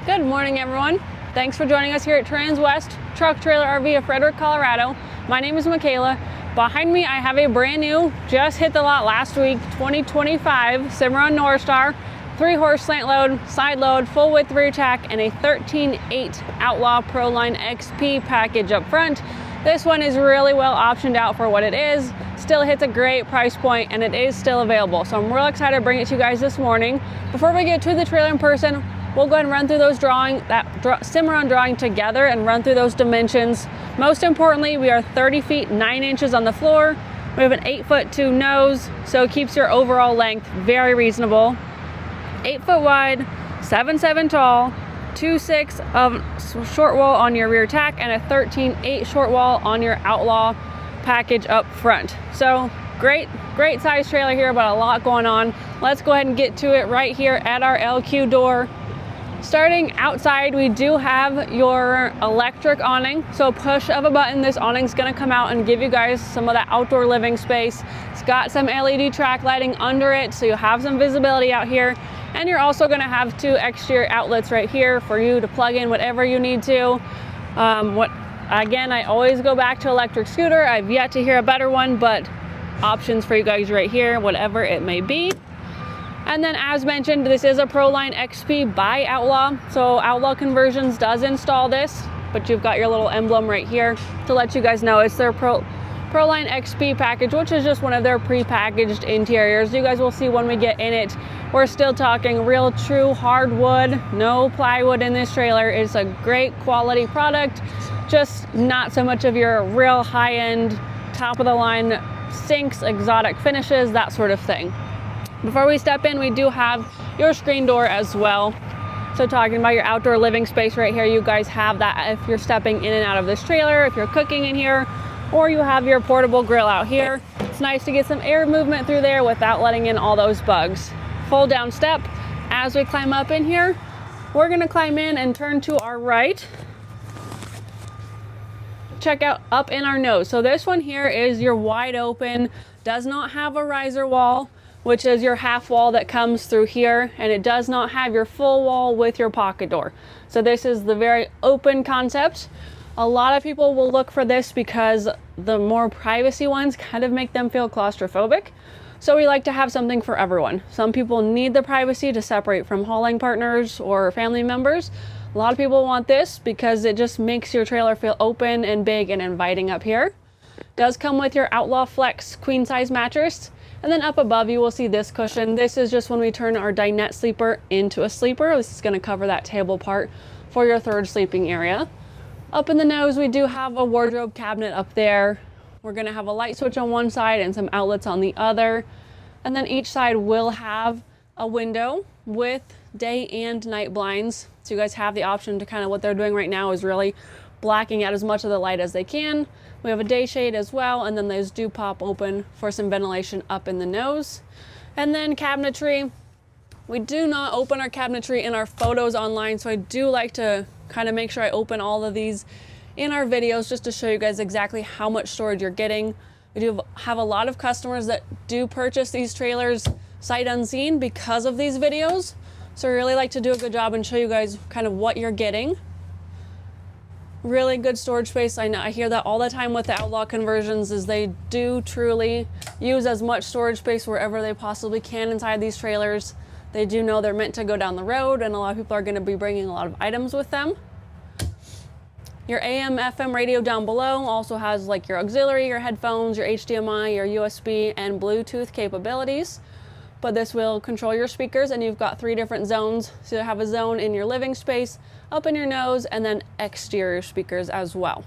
Good morning, everyone. Thanks for joining us here at Transwest Truck Trailer RV of Frederick, Colorado. My name is Michaela. Behind me, I have a brand new, just hit the lot last week, 2025 Cimarron Norstar, 3-horse slant load, side load, full width rear tack, and a 13.8 Outlaw ProLine XP package up front. This one is really well optioned out for what it is. Still hits a great price point, and it is still available. So I'm real excited to bring it to you guys this morning. Before we get to the trailer in person, we'll go ahead and run through those Cimarron drawing together and run through those dimensions. Most importantly, we are 30 feet 9 inches on the floor. We have an 8'2" nose, so it keeps your overall length very reasonable. 8 foot wide, 7'7" tall, 2.6 of short wall on your rear tack, and a 13.8 short wall on your Outlaw package up front. So great size trailer here, but a lot going on. Let's go ahead and get to it right here at our LQ door. Starting outside, we do have your electric awning. So push of a button, this awning is going to come out and give you guys some of that outdoor living space. It's got some LED track lighting under it, so you'll have some visibility out here. And you're also going to have 2 exterior outlets right here for you to plug in whatever you need to. Again, I always go back to electric scooter. I've yet to hear a better one, but options for you guys right here, whatever it may be. And then, as mentioned, this is a ProLine XP by Outlaw. So Outlaw Conversions does install this, but you've got your little emblem right here to let you guys know it's their ProLine XP package, which is just one of their pre-packaged interiors. You guys will see when we get in it. We're still talking real true hardwood, no plywood in this trailer. It's a great quality product, just not so much of your real high-end, top-of-the-line sinks, exotic finishes, that sort of thing. Before we step in, we do have your screen door as well. So talking about your outdoor living space right here, you guys have that if you're stepping in and out of this trailer, if you're cooking in here, or you have your portable grill out here. It's nice to get some air movement through there without letting in all those bugs. Fold down step. As we climb up in here, we're gonna climb in and turn to our right. Check out up in our nose. So this one here is your wide open, does not have a riser wall, which is your half wall that comes through here, and it does not have your full wall with your pocket door. So this is the very open concept. A lot of people will look for this because the more privacy ones kind of make them feel claustrophobic. So we like to have something for everyone. Some people need the privacy to separate from hauling partners or family members. A lot of people want this because it just makes your trailer feel open and big and inviting up here. It does come with your Outlaw Flex queen size mattress. And then up above you will see this cushion. This is just when we turn our dinette sleeper into a sleeper. This is going to cover that table part for your third sleeping area. Up in the nose, we do have a wardrobe cabinet up there. We're going to have a light switch on one side and some outlets on the other. And then each side will have a window with day and night blinds. So you guys have the option to kind of, what they're doing right now is really blacking out as much of the light as they can. We have a day shade as well, and then those do pop open for some ventilation up in the nose. And then cabinetry. We do not open our cabinetry in our photos online, so I do like to kind of make sure I open all of these in our videos just to show you guys exactly how much storage you're getting. We do have a lot of customers that do purchase these trailers sight unseen because of these videos. So I really like to do a good job and show you guys kind of what you're getting. Really good storage space. I know I hear that all the time with the Outlaw Conversions is they do truly use as much storage space wherever they possibly can inside these trailers. They do know they're meant to go down the road, and a lot of people are going to be bringing a lot of items with them. Your AM FM radio down below also has like your auxiliary, your headphones, your HDMI, your USB and Bluetooth capabilities. But this will control your speakers, and you've got 3 different zones. So you have a zone in your living space, up in your nose, and then exterior speakers as well.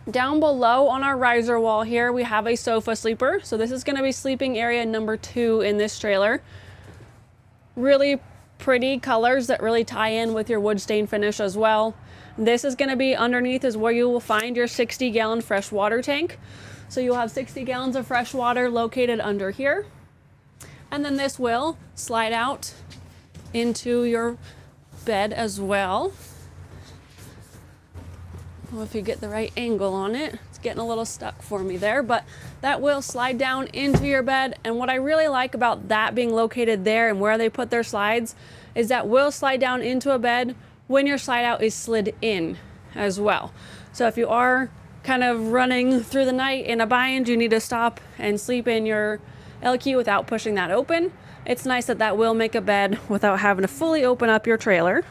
Down below on our riser wall here, we have a sofa sleeper. So this is going to be sleeping area number 2 in this trailer. Really pretty colors that really tie in with your wood stain finish as well. This is going to be underneath is where you will find your 60-gallon fresh water tank. So you'll have 60 gallons of fresh water located under here. And then this will slide out into your bed as well. Well, if you get the right angle on it, it's getting a little stuck for me there, but that will slide down into your bed. And what I really like about that being located there and where they put their slides is that will slide down into a bed when your slide out is slid in as well. So if you are kind of running through the night in a bind, you need to stop and sleep in your LQ without pushing that open. It's nice that that will make a bed without having to fully open up your trailer.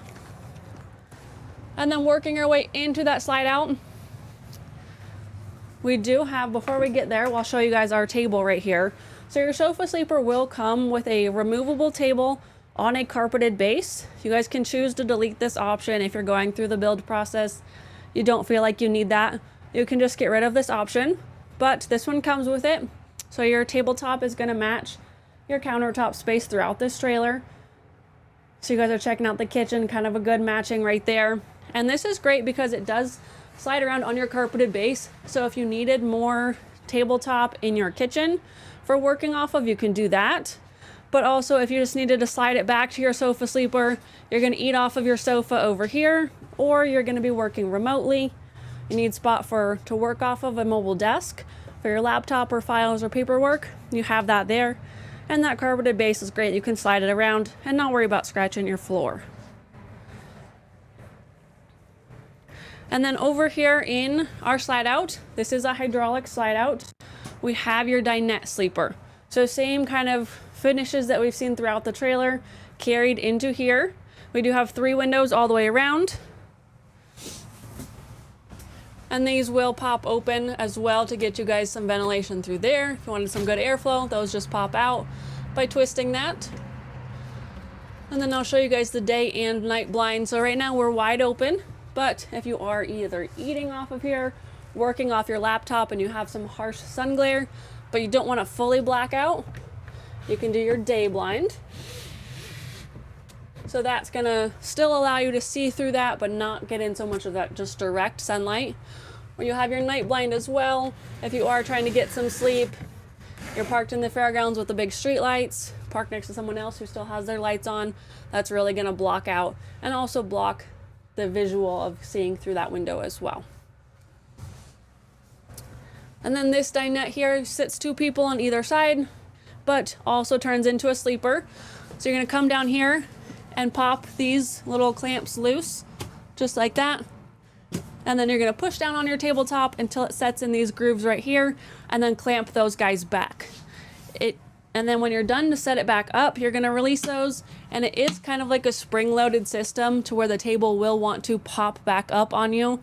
And then working our way into that slide out, we do have, before we get there, I'll show you guys our table right here. So your sofa sleeper will come with a removable table on a carpeted base. You guys can choose to delete this option if you're going through the build process. You don't feel like you need that. You can just get rid of this option, but this one comes with it. So your tabletop is going to match your countertop space throughout this trailer. So you guys are checking out the kitchen, kind of a good matching right there. And this is great because it does slide around on your carpeted base. So if you needed more tabletop in your kitchen for working off of, you can do that. But also if you just needed to slide it back to your sofa sleeper, you're going to eat off of your sofa over here, or you're going to be working remotely. You need spot to work off of a mobile desk for your laptop or files or paperwork. You have that there. And that carpeted base is great. You can slide it around and not worry about scratching your floor. And then over here in our slide out, this is a hydraulic slide out. We have your dinette sleeper. So same kind of finishes that we've seen throughout the trailer carried into here. We do have 3 windows all the way around. And these will pop open as well to get you guys some ventilation through there. If you wanted some good airflow, those just pop out by twisting that. And then I'll show you guys the day and night blind. So right now we're wide open, but if you are either eating off of here, working off your laptop, and you have some harsh sun glare, but you don't want to fully black out, you can do your day blind. So that's gonna still allow you to see through that, but not get in so much of that just direct sunlight. Or you have your night blind as well. If you are trying to get some sleep, you're parked in the fairgrounds with the big street lights, parked next to someone else who still has their lights on, that's really gonna block out and also block the visual of seeing through that window as well. And then this dinette here sits 2 people on either side, but also turns into a sleeper. So you're gonna come down here and pop these little clamps loose, just like that. And then you're gonna push down on your tabletop until it sets in these grooves right here, and then clamp those guys back. And then when you're done to set it back up, you're gonna release those, and it is kind of like a spring-loaded system to where the table will want to pop back up on you.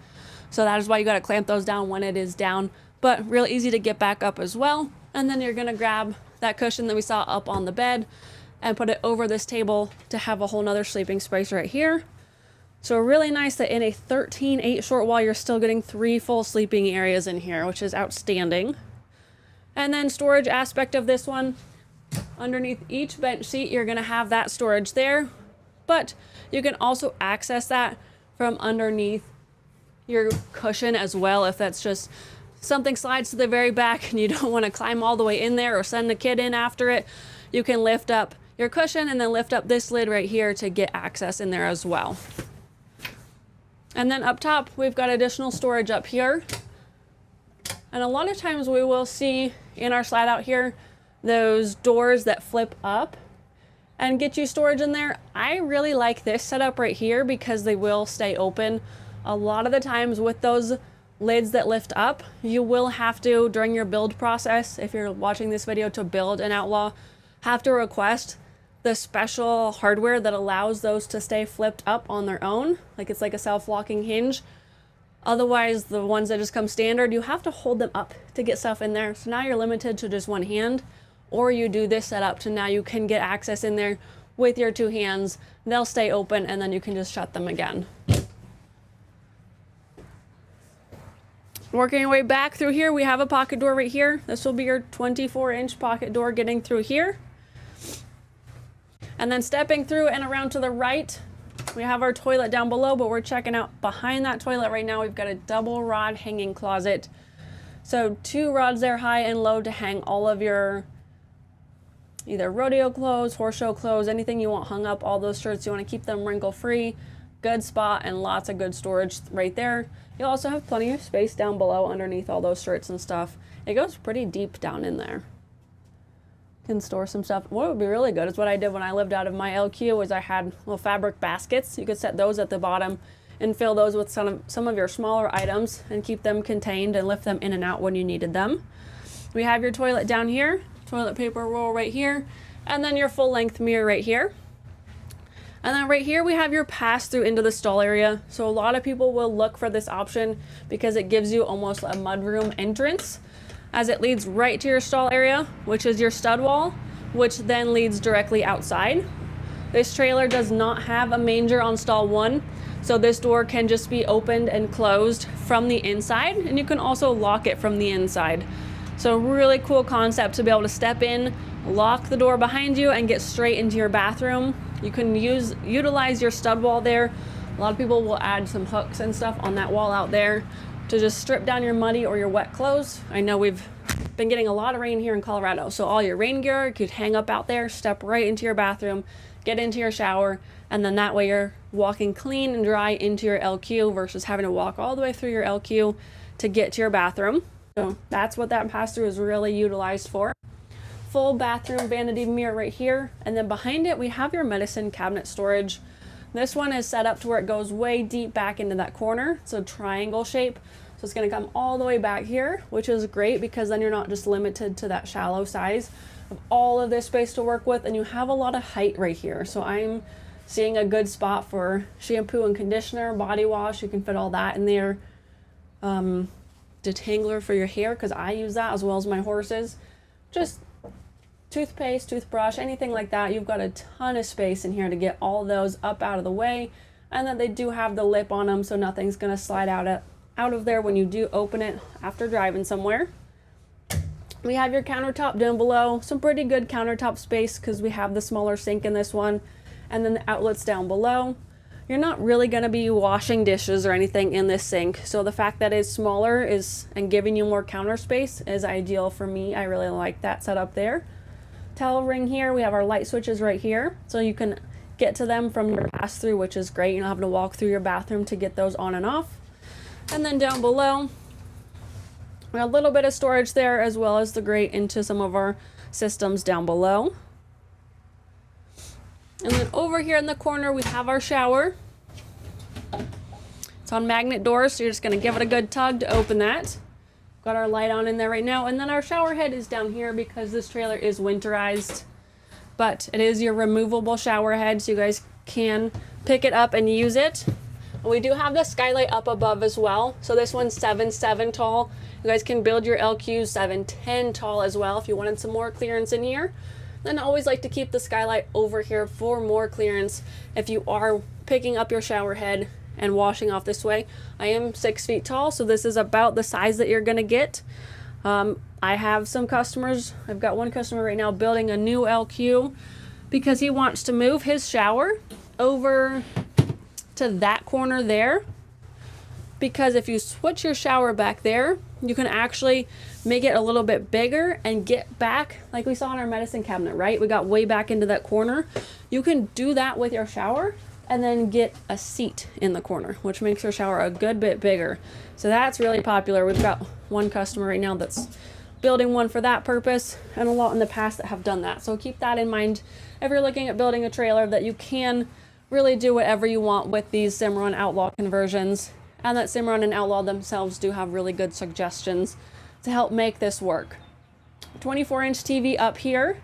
So that is why you gotta clamp those down when it is down, but real easy to get back up as well. And then you're gonna grab that cushion that we saw up on the bed and put it over this table to have a whole nother sleeping space right here. So really nice that in a 13/8 short wall, you're still getting 3 full sleeping areas in here, which is outstanding. And then storage aspect of this one, underneath each bench seat, you're gonna have that storage there, but you can also access that from underneath your cushion as well. If that's just something slides to the very back and you don't wanna climb all the way in there or send a kid in after it, you can lift up your cushion and then lift up this lid right here to get access in there as well. And then up top, we've got additional storage up here. And a lot of times we will see in our slide out here, those doors that flip up and get you storage in there. I really like this setup right here because they will stay open. A lot of the times with those lids that lift up, you will have to, during your build process, if you're watching this video to build an Outlaw, have to request the special hardware that allows those to stay flipped up on their own. Like it's like a self-locking hinge. Otherwise, the ones that just come standard, you have to hold them up to get stuff in there. So now you're limited to just one hand, or you do this setup to now you can get access in there with your 2 hands. They'll stay open and then you can just shut them again. Working your way back through here, we have a pocket door right here. This will be your 24-inch pocket door getting through here. And then stepping through and around to the right, we have our toilet down below, but we're checking out behind that toilet right now. We've got a double rod hanging closet. So 2 rods there, high and low, to hang all of your either rodeo clothes, horse show clothes, anything you want hung up, all those shirts. You want to keep them wrinkle free. Good spot and lots of good storage right there. You'll also have plenty of space down below underneath all those shirts and stuff. It goes pretty deep down in there. can store some stuff. What would be really good is what I did when I lived out of my LQ was I had little fabric baskets. You could set those at the bottom and fill those with some of your smaller items and keep them contained and lift them in and out when you needed them. We have your toilet down here, toilet paper roll right here, and then your full length mirror right here. And then right here we have your pass through into the stall area. So a lot of people will look for this option because it gives you almost a mudroom entrance, as it leads right to your stall area, which is your stud wall, which then leads directly outside. This trailer does not have a manger on stall 1, so this door can just be opened and closed from the inside, and you can also lock it from the inside. So really cool concept to be able to step in, lock the door behind you, and get straight into your bathroom. You can utilize your stud wall there. A lot of people will add some hooks and stuff on that wall out there to just strip down your muddy or your wet clothes. I know we've been getting a lot of rain here in Colorado, so all your rain gear you could hang up out there, step right into your bathroom, get into your shower, and then that way you're walking clean and dry into your LQ versus having to walk all the way through your LQ to get to your bathroom. So that's what that pass-through is really utilized for. Full bathroom vanity mirror right here, and then behind it we have your medicine cabinet storage. This one is set up to where it goes way deep back into that corner. It's a triangle shape. So it's gonna come all the way back here, which is great because then you're not just limited to that shallow size of all of this space to work with, and you have a lot of height right here. So I'm seeing a good spot for shampoo and conditioner, body wash. You can fit all that in there. Detangler for your hair, because I use that as well as my horses. Just toothpaste, toothbrush, anything like that. You've got a ton of space in here to get all those up out of the way, and then they do have the lip on them so nothing's going to slide out of there when you do open it after driving somewhere. We have your countertop down below, some pretty good countertop space because we have the smaller sink in this one, and then the outlets down below. You're not really going to be washing dishes or anything in this sink, so the fact that it's smaller and giving you more counter space is ideal for me. I really like that setup there. Towel ring here, we have our light switches right here, so you can get to them from your pass through, which is great. You don't have to walk through your bathroom to get those on and off. And then down below, we have a little bit of storage there, as well as the grate into some of our systems down below. And then over here in the corner, we have our shower. It's on magnet doors, so you're just gonna give it a good tug to open that. Got our light on in there right now, and then our shower head is down here because this trailer is winterized, but it is your removable shower head, so you guys can pick it up and use it. And we do have the skylight up above as well, so this one's 7'7" tall. You guys can build your LQ 7'10" tall as well if you wanted some more clearance in here. Then I always like to keep the skylight over here for more clearance if you are picking up your shower head and washing off this way. I am 6 feet tall, so this is about the size that you're gonna get. I have some customers, I've got one customer right now building a new LQ because he wants to move his shower over to that corner there, because if you switch your shower back there, you can actually make it a little bit bigger and get back, like we saw in our medicine cabinet, right? We got way back into that corner. You can do that with your shower and then get a seat in the corner, which makes your shower a good bit bigger. So that's really popular. We've got one customer right now that's building one for that purpose, and a lot in the past that have done that. So keep that in mind if you're looking at building a trailer, that you can really do whatever you want with these Cimarron Outlaw conversions, and that Cimarron and Outlaw themselves do have really good suggestions to help make this work. 24-inch TV up here,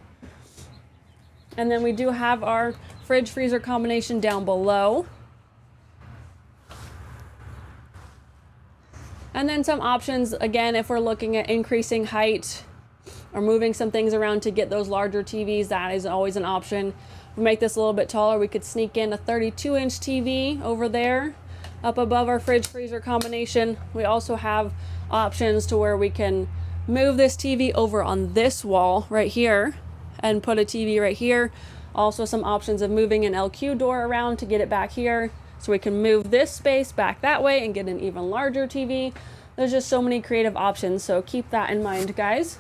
and then we do have our fridge freezer combination down below, and then some options again if we're looking at increasing height or moving some things around to get those larger TVs. That is always an option. If we make this a little bit taller, we could sneak in a 32-inch TV over there up above our fridge freezer combination. We also have options to where we can move this TV over on this wall right here and put a TV right here. Also some options of moving an LQ door around to get it back here, so we can move this space back that way and get an even larger TV. There's just so many creative options, so keep that in mind, guys.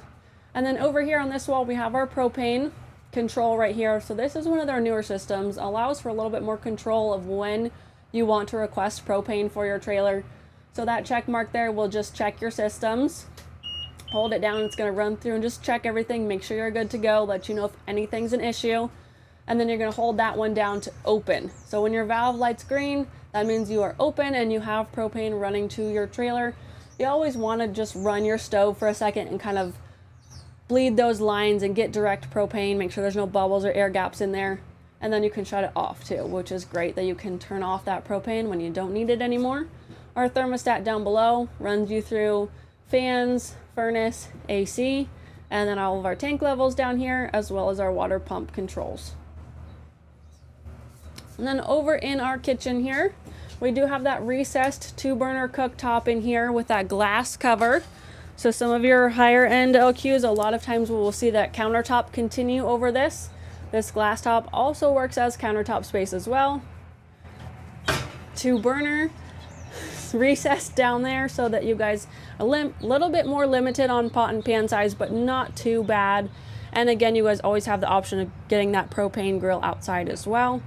And then over here on this wall, we have our propane control right here. So this is one of their newer systems, allows for a little bit more control of when you want to request propane for your trailer. So that check mark there will just check your systems. hold it down. It's going to run through and just check everything, make sure you're good to go, let you know if anything's an issue. And then you're going to hold that one down to open. So when your valve light's green, that means you are open and you have propane running to your trailer. You always want to just run your stove for a second and kind of bleed those lines and get direct propane, make sure there's no bubbles or air gaps in there. And then you can shut it off too, which is great that you can turn off that propane when you don't need it anymore. Our thermostat down below runs you through fans, furnace, AC, and then all of our tank levels down here, as well as our water pump controls. And then over in our kitchen here, we do have that recessed 2-burner cooktop in here with that glass cover. So some of your higher end LQs, a lot of times we will see that countertop continue over this. This glass top also works as countertop space as well. 2-burner recessed down there so that you guys a little bit more limited on pot and pan size, but not too bad. And again, you guys always have the option of getting that propane grill outside as well.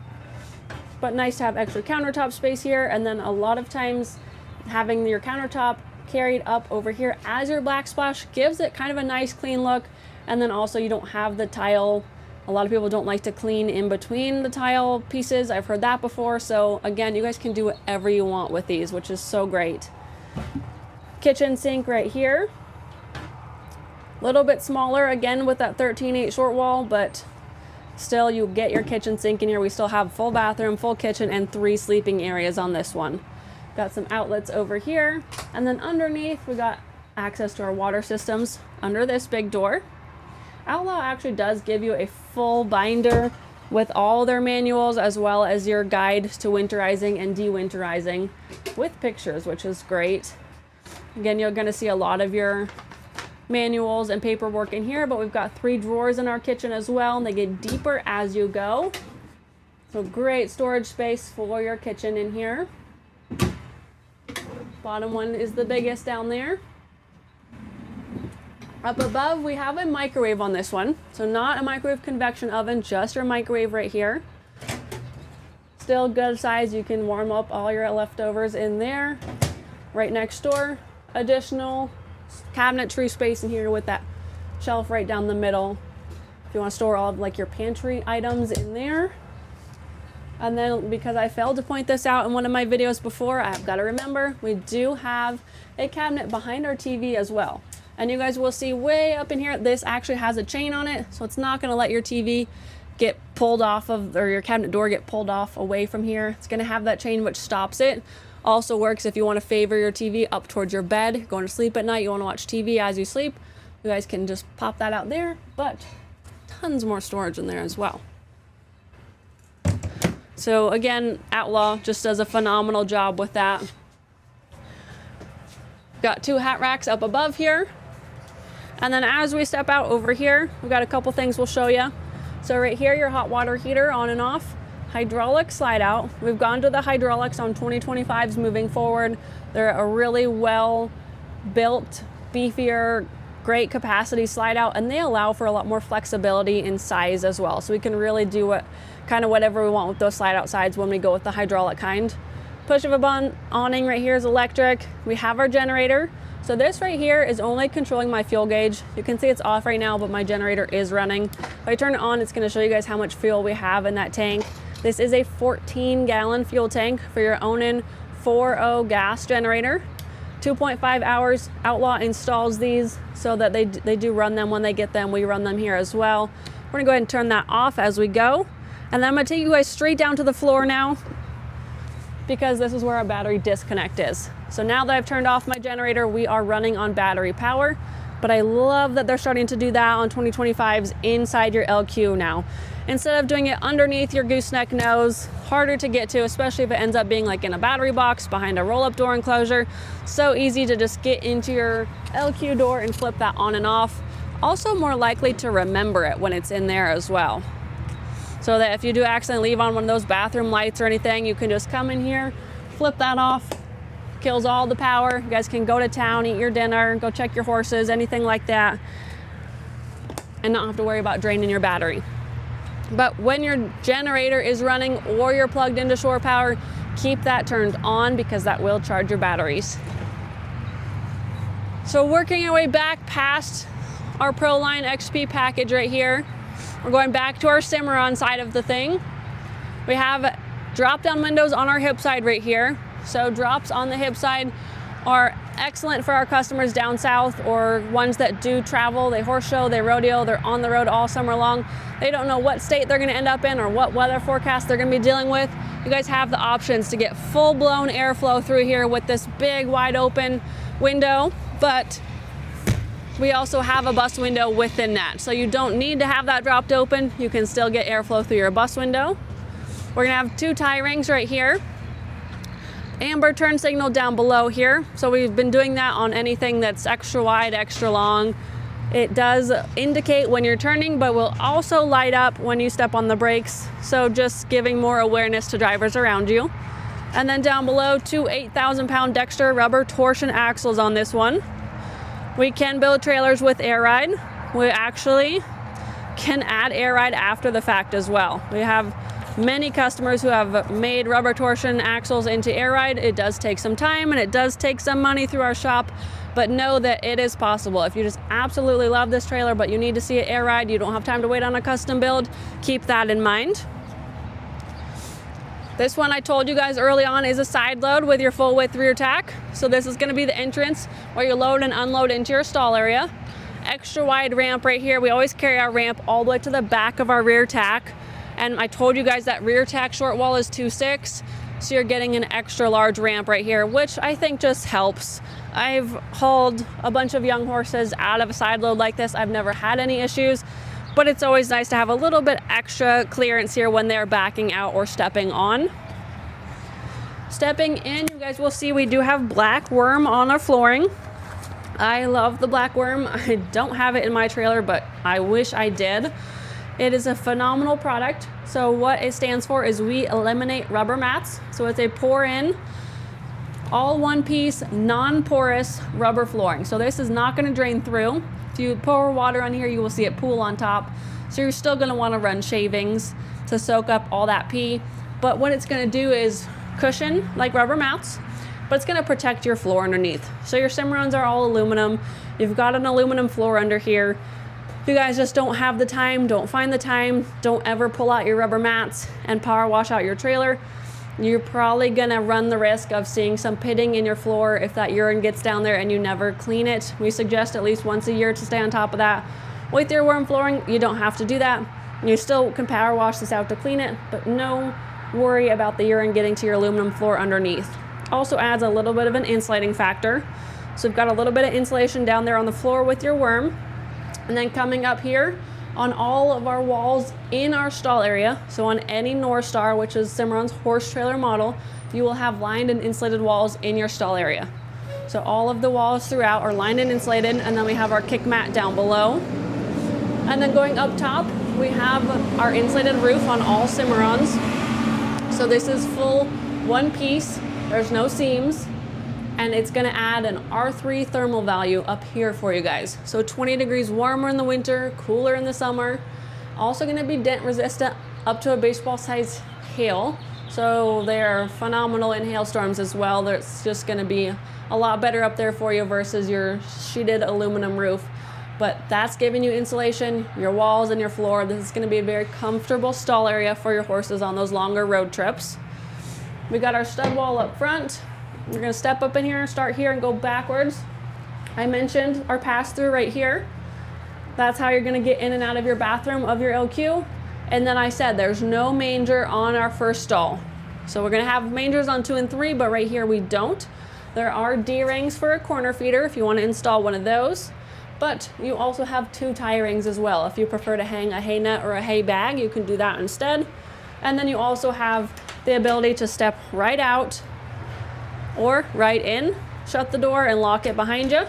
But nice to have extra countertop space here. And then a lot of times having your countertop carried up over here as your backsplash gives it kind of a nice clean look. And then also you don't have the tile. A lot of people don't like to clean in between the tile pieces. I've heard that before. So again, you guys can do whatever you want with these, which is so great. Kitchen sink right here. A little bit smaller again with that 13/8 short wall, but still, you get your kitchen sink in here. We still have full bathroom, full kitchen, and 3 sleeping areas on this one. Got some outlets over here. And then underneath, we got access to our water systems under this big door. Outlaw actually does give you a full binder with all their manuals, as well as your guide to winterizing and dewinterizing with pictures, which is great. Again, you're going to see a lot of your manuals and paperwork in here, but we've got 3 drawers in our kitchen as well, and they get deeper as you go. So great storage space for your kitchen in here. Bottom one is the biggest down there. Up above, we have a microwave on this one. So not a microwave convection oven, just your microwave right here. Still good size. You can warm up all your leftovers in there. Right next door, additional cabinetry space in here with that shelf right down the middle. If you want to store all of like your pantry items in there. And then, because I failed to point this out in one of my videos before, I've got to remember, we do have a cabinet behind our TV as well. And you guys will see way up in here, this actually has a chain on it, so it's not going to let your TV get pulled off of, or your cabinet door get pulled off away from here. It's going to have that chain which stops it. Also works if you want to favor your TV up towards your bed, going to sleep at night, you want to watch TV as you sleep. You guys can just pop that out there, but tons more storage in there as well. So again, Outlaw just does a phenomenal job with that. Got 2 hat racks up above here. And then as we step out over here, we've got a couple things we'll show you. So right here, your hot water heater on and off. Hydraulic slide out. We've gone to the hydraulics on 2025s moving forward. They're a really well built, beefier, great capacity slide out, and they allow for a lot more flexibility in size as well. So we can really do whatever we want with those slide out sides when we go with the hydraulic kind. Push of a button awning right here is electric. We have our generator. So this right here is only controlling my fuel gauge. You can see it's off right now, but my generator is running. If I turn it on, it's going to show you guys how much fuel we have in that tank. This is a 14-gallon fuel tank for your Onan 4.0 gas generator. 2.5 hours. Outlaw installs these so that they do run them when they get them. We run them here as well. We're going to go ahead and turn that off as we go. And then I'm going to take you guys straight down to the floor now, because this is where our battery disconnect is. So now that I've turned off my generator, we are running on battery power. But I love that they're starting to do that on 2025s inside your LQ now. Instead of doing it underneath your gooseneck nose, harder to get to, especially if it ends up being like in a battery box behind a roll-up door enclosure. So easy to just get into your LQ door and flip that on and off. Also more likely to remember it when it's in there as well. So that if you do accidentally leave on one of those bathroom lights or anything, you can just come in here, flip that off, kills all the power. You guys can go to town, eat your dinner, go check your horses, anything like that, and not have to worry about draining your battery. But when your generator is running or you're plugged into shore power, keep that turned on because that will charge your batteries. So working our way back past our ProLine XP package right here, we're going back to our Cimarron side of the thing. We have drop down windows on our hip side right here. So drops on the hip side are excellent for our customers down south, or ones that do travel. They horse show, they rodeo, they're on the road all summer long. They don't know what state they're gonna end up in or what weather forecast they're gonna be dealing with. You guys have the options to get full-blown airflow through here with this big wide open window, but we also have a bus window within that. So you don't need to have that dropped open. You can still get airflow through your bus window. We're gonna have 2 tie rings right here. Amber turn signal down below here. So we've been doing that on anything that's extra wide, extra long. It does indicate when you're turning, but will also light up when you step on the brakes. So just giving more awareness to drivers around you. And then down below, 2 8,000-pound Dexter rubber torsion axles on this one. We can build trailers with air ride. We actually can add air ride after the fact as well. We have many customers who have made rubber torsion axles into air ride. It does take some time and it does take some money through our shop, but know that it is possible. If you just absolutely love this trailer, but you need to see it air ride, you don't have time to wait on a custom build, keep that in mind. This one I told you guys early on is a side load with your full width rear tack. So this is gonna be the entrance where you load and unload into your stall area. Extra wide ramp right here. We always carry our ramp all the way to the back of our rear tack. And I told you guys that rear tack short wall is 2.6, so you're getting an extra large ramp right here, which I think just helps. I've hauled a bunch of young horses out of a side load like this. I've never had any issues, but it's always nice to have a little bit extra clearance here when they're backing out or stepping on. Stepping in, you guys will see we do have black Werm on our flooring. I love the black Werm. I don't have it in my trailer, but I wish I did. It is a phenomenal product. So what it stands for is we eliminate rubber mats. So it's a pour in, all one piece, non-porous rubber flooring. So this is not gonna drain through. If you pour water on here, you will see it pool on top. So you're still gonna wanna run shavings to soak up all that pee. But what it's gonna do is cushion like rubber mats, but it's gonna protect your floor underneath. So your Cimarrons are all aluminum. You've got an aluminum floor under here. If you guys just don't have the time, don't find the time, don't ever pull out your rubber mats and power wash out your trailer, you're probably gonna run the risk of seeing some pitting in your floor if that urine gets down there and you never clean it. We suggest at least once a year to stay on top of that. With your Werm flooring, you don't have to do that. You still can power wash this out to clean it, but no worry about the urine getting to your aluminum floor underneath. Also adds a little bit of an insulating factor. So we've got a little bit of insulation down there on the floor with your Werm. And then coming up here on all of our walls in our stall area, so on any Norstar, which is Cimarron's horse trailer model, you will have lined and insulated walls in your stall area. So all of the walls throughout are lined and insulated, and then we have our kick mat down below. And then going up top, we have our insulated roof on all Cimarrons. So this is full one piece, there's no seams. And it's gonna add an R3 thermal value up here for you guys. So 20 degrees warmer in the winter, cooler in the summer. Also gonna be dent resistant up to a baseball size hail. So they're phenomenal in hailstorms as well. It's just gonna be a lot better up there for you versus your sheeted aluminum roof. But that's giving you insulation, your walls and your floor. This is gonna be a very comfortable stall area for your horses on those longer road trips. We got our stud wall up front. We're gonna step up in here, start here and go backwards. I mentioned our pass-through right here. That's how you're gonna get in and out of your bathroom of your LQ. And then I said there's no manger on our first stall. So we're gonna have mangers on 2 and 3, but right here we don't. There are D-rings for a corner feeder if you wanna install one of those. But you also have 2 tie rings as well. If you prefer to hang a hay net or a hay bag, you can do that instead. And then you also have the ability to step right out or right in, shut the door and lock it behind you.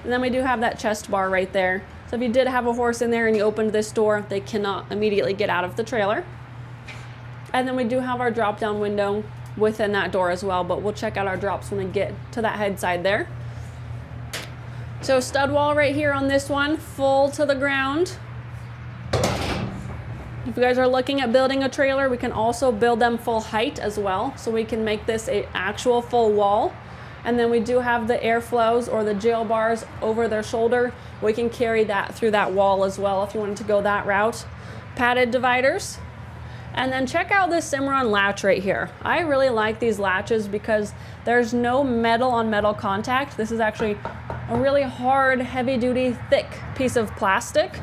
And then we do have that chest bar right there. So if you did have a horse in there and you opened this door, they cannot immediately get out of the trailer. And then we do have our drop down window within that door as well, but we'll check out our drops when we get to that head side there. So stud wall right here on this one, full to the ground. If you guys are looking at building a trailer, we can also build them full height as well. So we can make this an actual full wall. And then we do have the airflows or the jail bars over their shoulder. We can carry that through that wall as well if you wanted to go that route. Padded dividers. And then check out this Cimarron latch right here. I really like these latches because there's no metal on metal contact. This is actually a really hard, heavy duty, thick piece of plastic.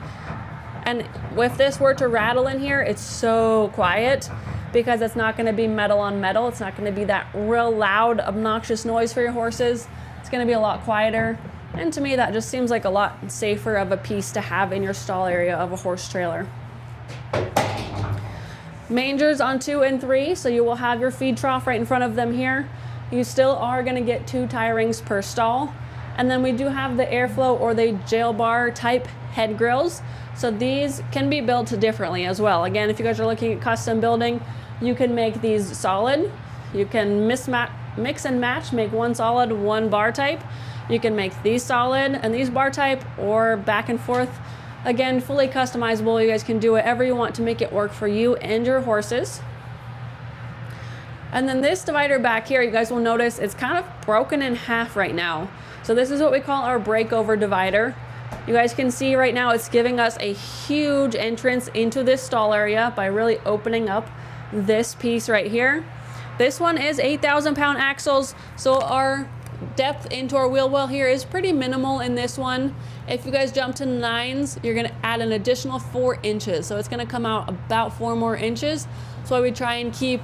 And if this were to rattle in here, it's so quiet because it's not gonna be metal on metal. It's not gonna be that real loud, obnoxious noise for your horses. It's gonna be a lot quieter. And to me, that just seems like a lot safer of a piece to have in your stall area of a horse trailer. Mangers on 2 and 3, so you will have your feed trough right in front of them here. You still are gonna get 2 tie rings per stall. And then we do have the airflow or the jail bar type head grills. So these can be built differently as well. Again, if you guys are looking at custom building, you can make these solid. You can mix and match, make one solid, one bar type. You can make these solid and these bar type, or back and forth. Again, fully customizable. You guys can do whatever you want to make it work for you and your horses. And then this divider back here, you guys will notice it's kind of broken in half right now. So this is what we call our breakover divider. You guys can see right now it's giving us a huge entrance into this stall area by really opening up this piece right here. This one is 8,000 pound axles, so our depth into our wheel well here is pretty minimal in this one. If you guys jump to 9s, you're gonna add an additional 4 inches. So it's gonna come out about 4 more inches. So we try and keep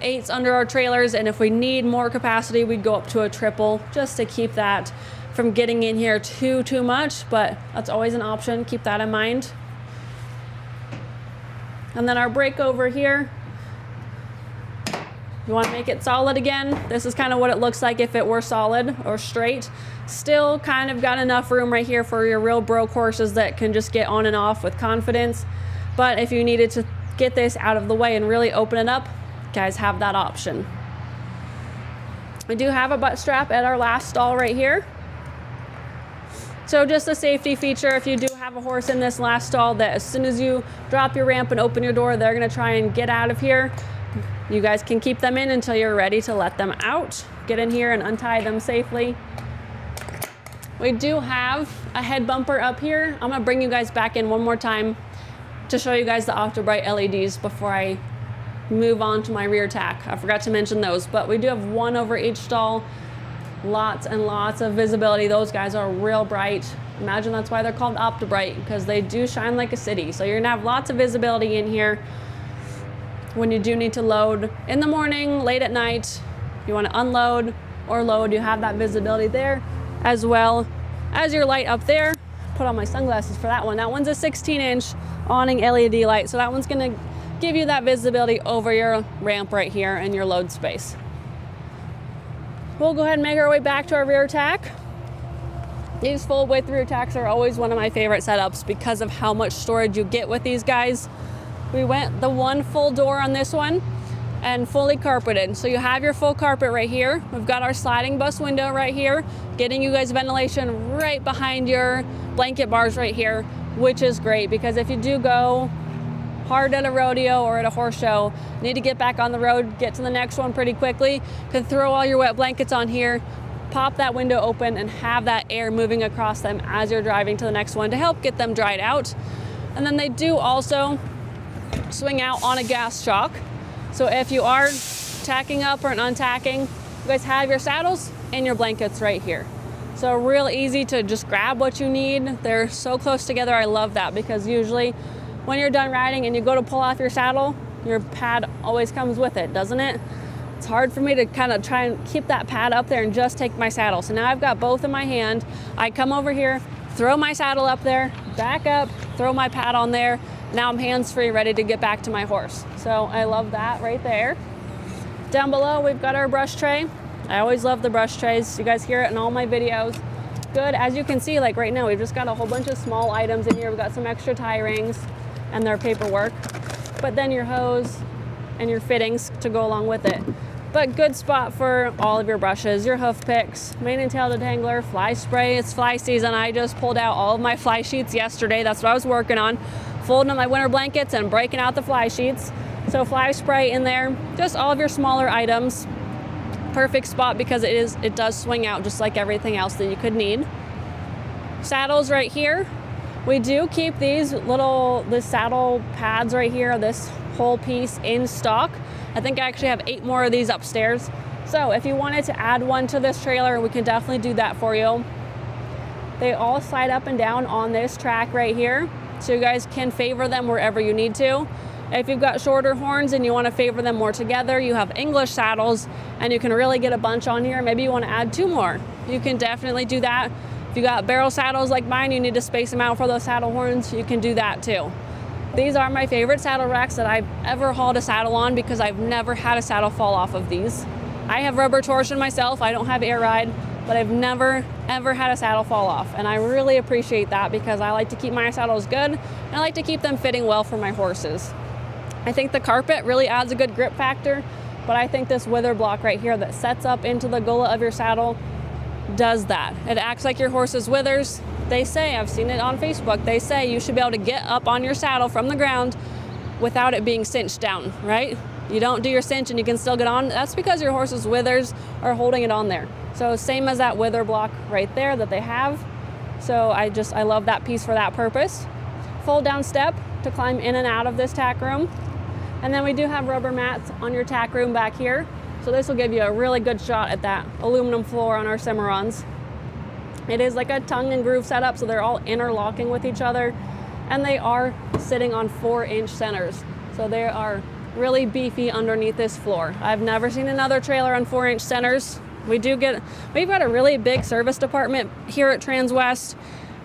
8s under our trailers, and if we need more capacity, we'd go up to a triple just to keep that from getting in here too much, but that's always an option. Keep that in mind. And then our breakover here, you want to make it solid again. This is kind of what it looks like if it were solid or straight. Still kind of got enough room right here for your real broke horses that can just get on and off with confidence. But if you needed to get this out of the way and really open it up, guys have that option. We do have a butt strap at our last stall right here. So just a safety feature, if you do have a horse in this last stall that as soon as you drop your ramp and open your door, they're gonna try and get out of here. You guys can keep them in until you're ready to let them out. Get in here and untie them safely. We do have a head bumper up here. I'm gonna bring you guys back in one more time to show you guys the Optibright LEDs before I move on to my rear tack. I forgot to mention those, but we do have one over each stall. Lots and lots of visibility. Those guys are real bright. Imagine that's why they're called Optibright, because they do shine like a city. So you're gonna have lots of visibility in here when you do need to load in the morning, late at night. You want to unload or load, you have that visibility there, as well as your light up there. Put on my sunglasses for that one. That one's a 16-inch awning LED light, so that one's gonna give you that visibility over your ramp right here and your load space. We'll go ahead and make our way back to our rear tack. These full width rear tacks are always one of my favorite setups because of how much storage you get with these guys. We went the one full door on this one and fully carpeted. So you have your full carpet right here. We've got our sliding bus window right here, getting you guys ventilation right behind your blanket bars right here, which is great because if you do go hard at a rodeo or at a horse show, need to get back on the road, get to the next one pretty quickly, can throw all your wet blankets on here, pop that window open and have that air moving across them as you're driving to the next one to help get them dried out. And then they do also swing out on a gas shock. So if you are tacking up or untacking, you guys have your saddles and your blankets right here. So real easy to just grab what you need. They're so close together. I love that because usually when you're done riding and you go to pull off your saddle, your pad always comes with it, doesn't it? It's hard for me to kind of try and keep that pad up there and just take my saddle. So now I've got both in my hand. I come over here, throw my saddle up there, back up, throw my pad on there. Now I'm hands-free, ready to get back to my horse. So I love that right there. Down below, we've got our brush tray. I always love the brush trays. You guys hear it in all my videos. Good, as you can see, like right now, we've just got a whole bunch of small items in here. We've got some extra tie rings and their paperwork, but then your hose and your fittings to go along with it. But good spot for all of your brushes, your hoof picks, mane and tail detangler, fly spray. It's fly season. I just pulled out all of my fly sheets yesterday. That's what I was working on, folding up my winter blankets and breaking out the fly sheets. So fly spray in there, just all of your smaller items. perfect spot because it does swing out just like everything else that you could need. Saddles right here. We do keep the saddle pads right here, this whole piece in stock. I think I actually have 8 more of these upstairs. So if you wanted to add one to this trailer, we can definitely do that for you. They all slide up and down on this track right here, so you guys can favor them wherever you need to. If you've got shorter horns and you want to favor them more together, you have English saddles and you can really get a bunch on here. Maybe you want to add 2 more. You can definitely do that. If you got barrel saddles like mine, you need to space them out for those saddle horns, you can do that too. These are my favorite saddle racks that I've ever hauled a saddle on because I've never had a saddle fall off of these. I have rubber torsion myself, I don't have air ride, but I've never ever had a saddle fall off, and I really appreciate that because I like to keep my saddles good and I like to keep them fitting well for my horses. I think the carpet really adds a good grip factor, but I think this wither block right here that sets up into the gullet of your saddle does that. It acts like your horse's withers. They say, I've seen it on Facebook, they say you should be able to get up on your saddle from the ground without it being cinched down, right? You don't do your cinch and you can still get on. That's because your horse's withers are holding it on there. So same as that wither block right there that they have. So I love that piece for that purpose. Fold down step to climb in and out of this tack room. And then we do have rubber mats on your tack room back here. So this will give you a really good shot at that aluminum floor on our Cimarrons. It is like a tongue and groove setup, so they're all interlocking with each other. And they are sitting on 4-inch centers. So they are really beefy underneath this floor. I've never seen another trailer on 4-inch centers. We've got a really big service department here at Transwest,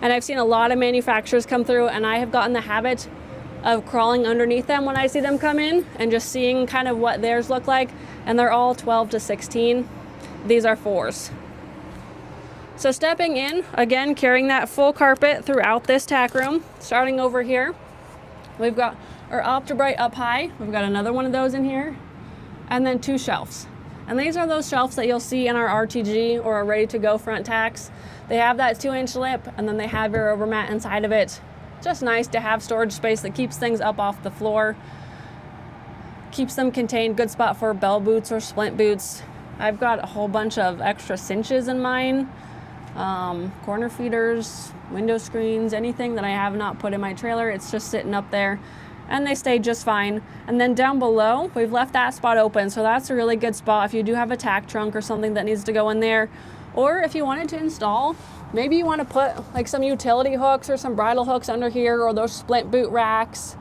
and I've seen a lot of manufacturers come through, and I have gotten the habit of crawling underneath them when I see them come in and just seeing kind of what theirs look like, and they're all 12 to 16. These are 4s. So stepping in, again, carrying that full carpet throughout this tack room. Starting over here, we've got our Optibrite up high. We've got another one of those in here, and then 2 shelves. And these are those shelves that you'll see in our RTG or our ready-to-go front tacks. They have that 2-inch lip, and then they have your rubber mat inside of it. Just nice to have storage space that keeps things up off the floor, keeps them contained. Good spot for bell boots or splint boots. I've got a whole bunch of extra cinches in mine, corner feeders, window screens, anything that I have not put in my trailer. It's just sitting up there, and they stay just fine. And then down below, we've left that spot open, so that's a really good spot if you do have a tack trunk or something that needs to go in there. Or if you wanted to install, maybe you want to put like some utility hooks or some bridle hooks under here, or those splint boot racks.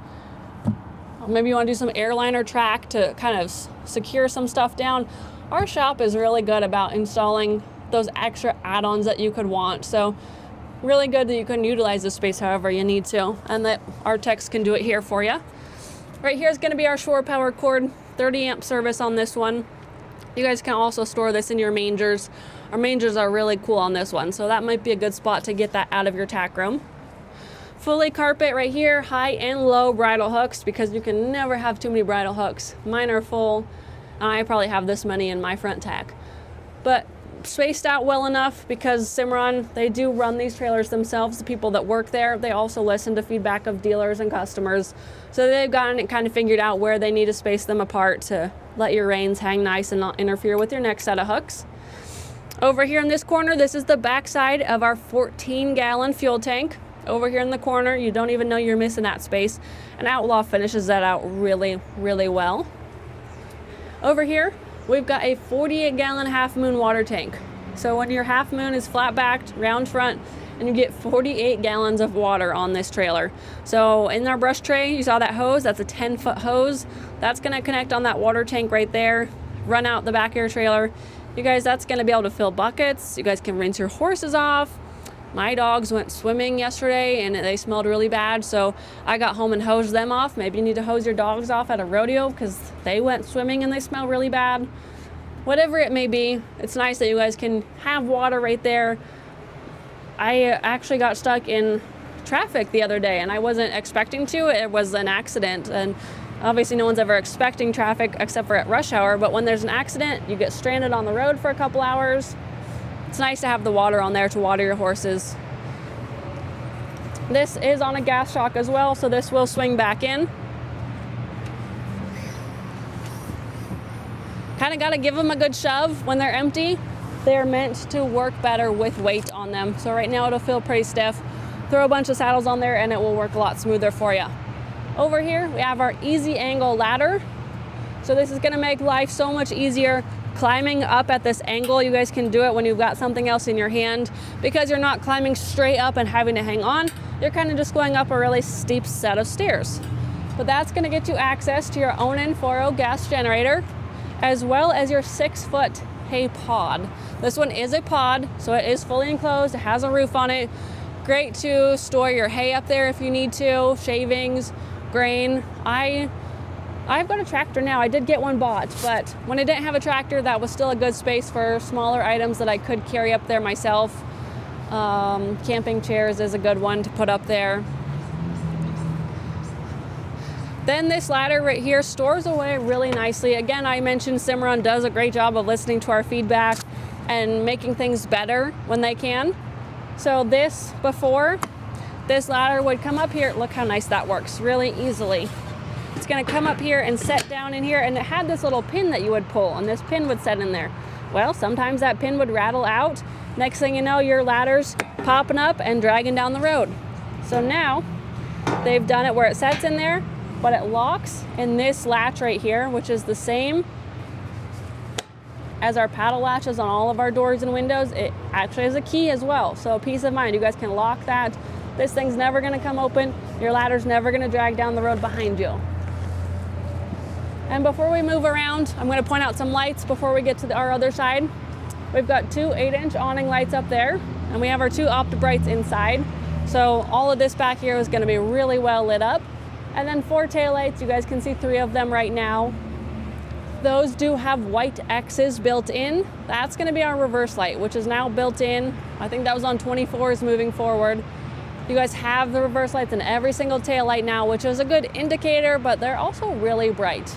Or maybe you want to do some airliner track to kind of secure some stuff down. Our shop is really good about installing those extra add-ons that you could want. So really good that you can utilize the space however you need to, and that our techs can do it here for you. Right here is going to be our shore power cord, 30 amp service on this one. You guys can also store this in your mangers. Our mangers are really cool on this one, so that might be a good spot to get that out of your tack room. Fully carpet right here, high and low bridle hooks, because you can never have too many bridle hooks. Mine are full, and I probably have this many in my front tack. But spaced out well enough because Ciamrron, they do run these trailers themselves. The people that work there, they also listen to feedback of dealers and customers. So they've gotten it kind of figured out where they need to space them apart to let your reins hang nice and not interfere with your next set of hooks. Over here in this corner, this is the back side of our 14-gallon fuel tank. Over here in the corner, you don't even know you're missing that space. And Outlaw finishes that out really, really well. Over here, we've got a 48-gallon half moon water tank. So when your half moon is flat backed, round front, and you get 48 gallons of water on this trailer. So in our brush tray, you saw that hose, that's a 10-foot hose. That's gonna connect on that water tank right there, run out the back of your trailer. You guys, that's gonna be able to fill buckets. You guys can rinse your horses off. My dogs went swimming yesterday and they smelled really bad, so I got home and hosed them off. Maybe you need to hose your dogs off at a rodeo because they went swimming and they smell really bad. Whatever it may be, it's nice that you guys can have water right there. I actually got stuck in traffic the other day and I wasn't expecting to. It was an accident, and obviously no one's ever expecting traffic except for at rush hour, but when there's an accident, you get stranded on the road for a couple hours. It's nice to have the water on there to water your horses. This is on a gas shock as well, so this will swing back in. Kind of got to give them a good shove when they're empty. They're meant to work better with weight on them. So right now it'll feel pretty stiff. Throw a bunch of saddles on there and it will work a lot smoother for you. Over here, we have our easy angle ladder. So this is gonna make life so much easier climbing up at this angle. You guys can do it when you've got something else in your hand because you're not climbing straight up and having to hang on. You're kind of just going up a really steep set of stairs. But that's gonna get you access to your Onan 4.0 gas generator, as well as your 6-foot hay pod. This one is a pod, so it is fully enclosed. It has a roof on it. Great to store your hay up there if you need to, shavings, grain. I've got a tractor now. I did get one bought, but when I didn't have a tractor, that was still a good space for smaller items that I could carry up there myself. Camping chairs is a good one to put up there. Then this ladder right here stores away really nicely. Again, I mentioned Cimarron does a great job of listening to our feedback and making things better when they can. So this ladder would come up here. Look how nice that works, really easily. It's gonna come up here and set down in here, and it had this little pin that you would pull, and this pin would set in there. Well, sometimes that pin would rattle out. Next thing you know, your ladder's popping up and dragging down the road. So now they've done it where it sets in there, but it locks in this latch right here, which is the same as our paddle latches on all of our doors and windows. It actually has a key as well, so peace of mind. You guys can lock that. This thing's never gonna come open. Your ladder's never gonna drag down the road behind you. And before we move around, I'm gonna point out some lights before we get to our other side. We've got 2 8-inch awning lights up there, and we have our 2 Opti-Brights inside. So all of this back here is gonna be really well lit up. And then 4 taillights, you guys can see 3 of them right now. Those do have white X's built in. That's gonna be our reverse light, which is now built in. I think that was on 24s moving forward. You guys have the reverse lights in every single tail light now, which is a good indicator, but they're also really bright.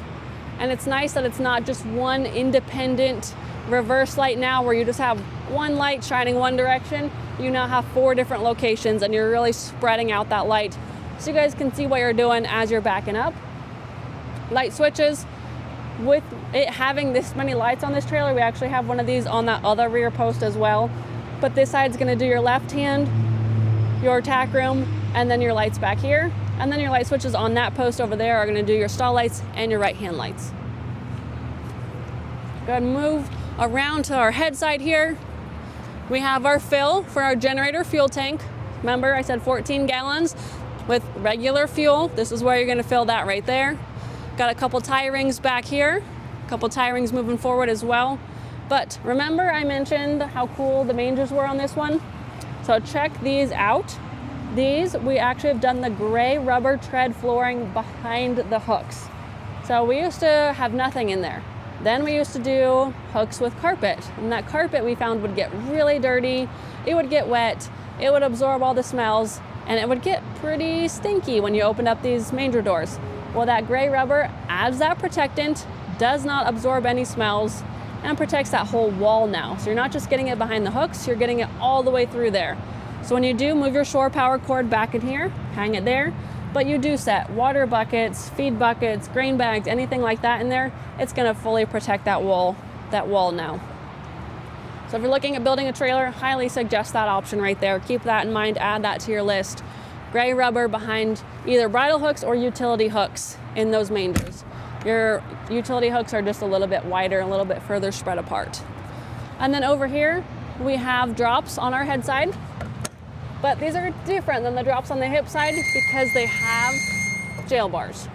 And it's nice that it's not just one independent reverse light now where you just have one light shining one direction. You now have 4 different locations and you're really spreading out that light so you guys can see what you're doing as you're backing up. Light switches. With it having this many lights on this trailer, we actually have one of these on that other rear post as well. But this side's gonna do your left hand, your tack room, and then your lights back here. And then your light switches on that post over there are gonna do your stall lights and your right hand lights. Go ahead and move around to our headside here. We have our fill for our generator fuel tank. Remember, I said 14 gallons with regular fuel. This is where you're gonna fill that right there. Got a couple tie rings back here, a couple tie rings moving forward as well. But remember I mentioned how cool the mangers were on this one? So check these out. These, we actually have done the gray rubber tread flooring behind the hooks. So we used to have nothing in there. Then we used to do hooks with carpet. And that carpet we found would get really dirty. It would get wet. It would absorb all the smells. And it would get pretty stinky when you opened up these manger doors. Well, that gray rubber adds that protectant, does not absorb any smells, and protects that whole wall now. So you're not just getting it behind the hooks, you're getting it all the way through there. So when you do, move your shore power cord back in here, hang it there, but you do set water buckets, feed buckets, grain bags, anything like that in there, it's gonna fully protect that wall now. So if you're looking at building a trailer, highly suggest that option right there. Keep that in mind, add that to your list. Gray rubber behind either bridle hooks or utility hooks in those mangers. Your utility hooks are just a little bit wider, a little bit further spread apart. And then over here, we have drops on our head side, but these are different than the drops on the hip side because they have jail bars.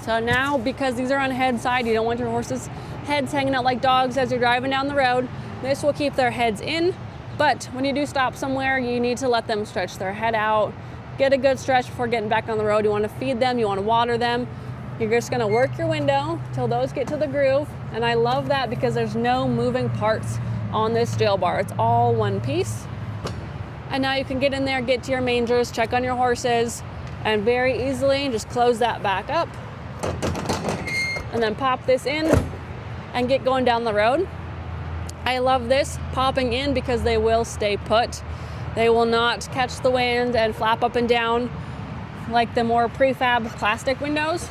So now, because these are on head side, you don't want your horses' heads hanging out like dogs as you're driving down the road. This will keep their heads in, but when you do stop somewhere, you need to let them stretch their head out, get a good stretch before getting back on the road. You want to feed them, you want to water them. You're just gonna work your window till those get to the groove. And I love that because there's no moving parts on this jail bar. It's all one piece. And now you can get in there, get to your mangers, check on your horses, and very easily just close that back up. And then pop this in and get going down the road. I love this popping in because they will stay put. They will not catch the wind and flap up and down like the more prefab plastic windows.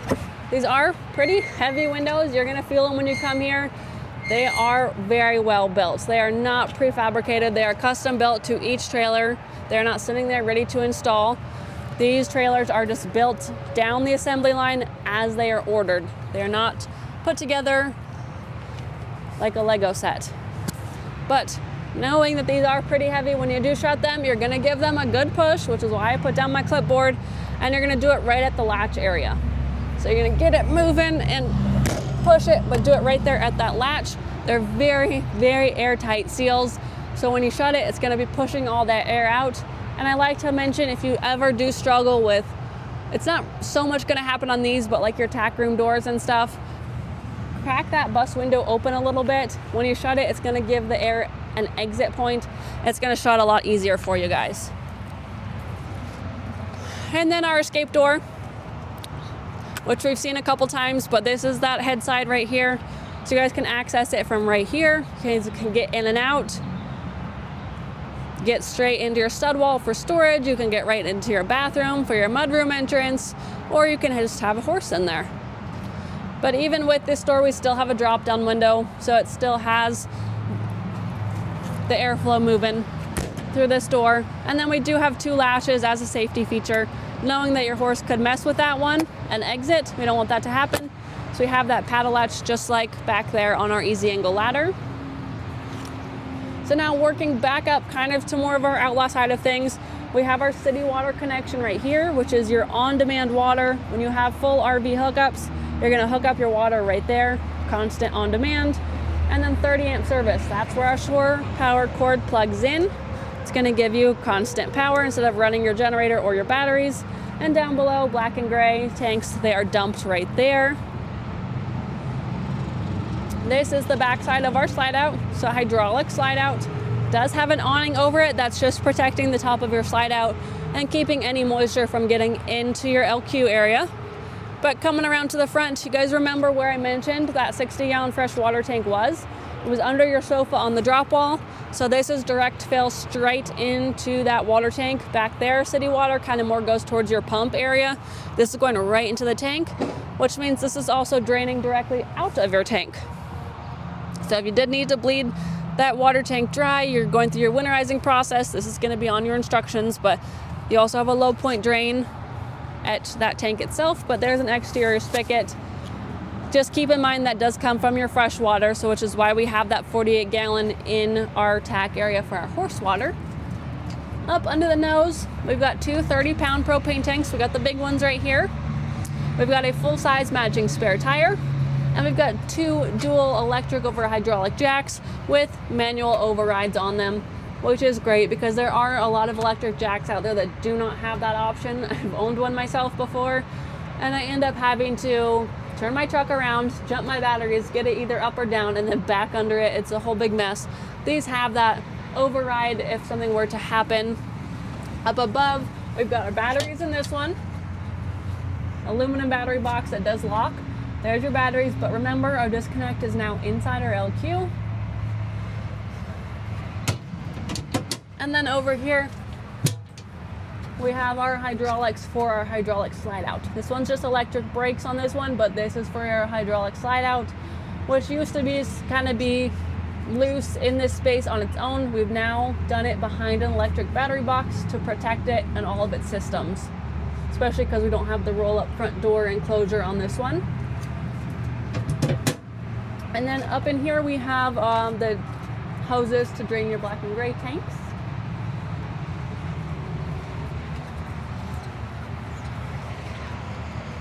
These are pretty heavy windows. You're gonna feel them when you come here. They are very well built. They are not prefabricated. They are custom built to each trailer. They're not sitting there ready to install. These trailers are just built down the assembly line as they are ordered. They are not put together like a Lego set. But knowing that these are pretty heavy, when you do shut them, you're gonna give them a good push, which is why I put down my clipboard, and you're gonna do it right at the latch area. So you're gonna get it moving and push it, but do it right there at that latch. They're very, very airtight seals. So when you shut it, it's gonna be pushing all that air out. And I like to mention, if you ever do struggle with, it's not so much gonna happen on these, but like your tack room doors and stuff, crack that bus window open a little bit. When you shut it, it's gonna give the air an exit point. It's gonna shut a lot easier for you guys. And then our escape door, which we've seen a couple times, but this is that head side right here. So you guys can access it from right here. You guys can get in and out, get straight into your stud wall for storage. You can get right into your bathroom for your mudroom entrance, or you can just have a horse in there. But even with this door, we still have a drop down window, so it still has the airflow moving through this door. And then we do have 2 latches as a safety feature, knowing that your horse could mess with that one and exit. We don't want that to happen. So we have that paddle latch just like back there on our easy angle ladder. So now working back up kind of to more of our Outlaw side of things, we have our city water connection right here, which is your on-demand water. When you have full RV hookups, you're gonna hook up your water right there, constant on demand. And then 30 amp service, that's where our shore power cord plugs in. It's gonna give you constant power instead of running your generator or your batteries. And down below, black and gray tanks, they are dumped right there. This is the back side of our slide out, so hydraulic slide out. Does have an awning over it, that's just protecting the top of your slide out and keeping any moisture from getting into your LQ area. But coming around to the front, you guys remember where I mentioned that 60-gallon fresh water tank was? It was under your sofa on the drop wall. So this is direct fill straight into that water tank. Back there, city water kind of more goes towards your pump area. This is going right into the tank, which means this is also draining directly out of your tank. So if you did need to bleed that water tank dry, you're going through your winterizing process, this is gonna be on your instructions, but you also have a low point drain at that tank itself, but there's an exterior spigot. Just keep in mind that does come from your fresh water, so which is why we have that 48-gallon in our tack area for our horse water. Up under the nose, we've got 2 30-pound propane tanks. We've got the big ones right here. We've got a full-size matching spare tire, and we've got 2 dual electric over hydraulic jacks with manual overrides on them, which is great because there are a lot of electric jacks out there that do not have that option. I've owned one myself before, and I end up having to turn my truck around, jump my batteries, get it either up or down, and then back under it. It's a whole big mess. These have that override if something were to happen. Up above, we've got our batteries in this one. Aluminum battery box that does lock. There's your batteries, but remember our disconnect is now inside our LQ. And then over here, we have our hydraulics for our hydraulic slide out. This one's just electric brakes on this one, but this is for our hydraulic slide out, which used to be kind of be loose in this space on its own. We've now done it behind an electric battery box to protect it and all of its systems, especially because we don't have the roll-up front door enclosure on this one. And then up in here we have the hoses to drain your black and gray tanks.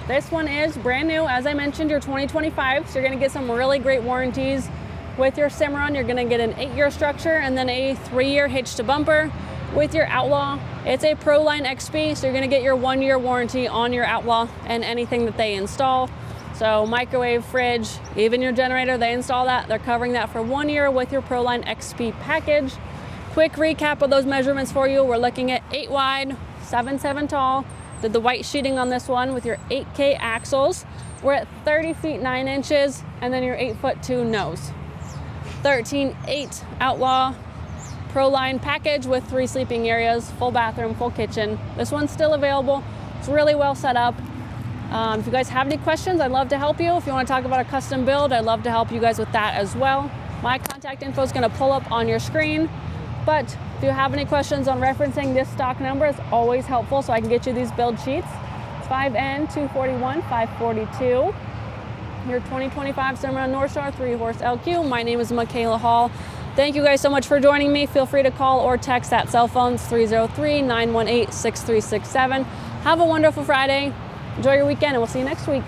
This one is brand new, as I mentioned, your 2025, so you're gonna get some really great warranties. With your Cimarron, you're gonna get an 8-year structure and then a 3-year hitch to bumper. With your Outlaw, it's a ProLine XP, so you're gonna get your 1-year warranty on your Outlaw and anything that they install. So microwave, fridge, even your generator, they install that. They're covering that for 1 year with your ProLine XP package. Quick recap of those measurements for you. We're looking at 8 wide, 7'7" tall. Did the white sheeting on this one with your 8K axles. We're at 30 feet 9 inches, and then your 8'2" nose. 13.8 Outlaw ProLine package with 3 sleeping areas, full bathroom, full kitchen. This one's still available. It's really well set up. If you guys have any questions, I'd love to help you. If you want to talk about a custom build, I'd love to help you guys with that as well. My contact info is going to pull up on your screen. But if you have any questions on referencing this stock number, it's always helpful so I can get you these build sheets. It's 5N241 542. Your 2025 Cimarron Norstar 3-horse LQ. My name is Michaela Hall. Thank you guys so much for joining me. Feel free to call or text that cell phone. It's 303-918-6367. Have a wonderful Friday. Enjoy your weekend, and we'll see you next week.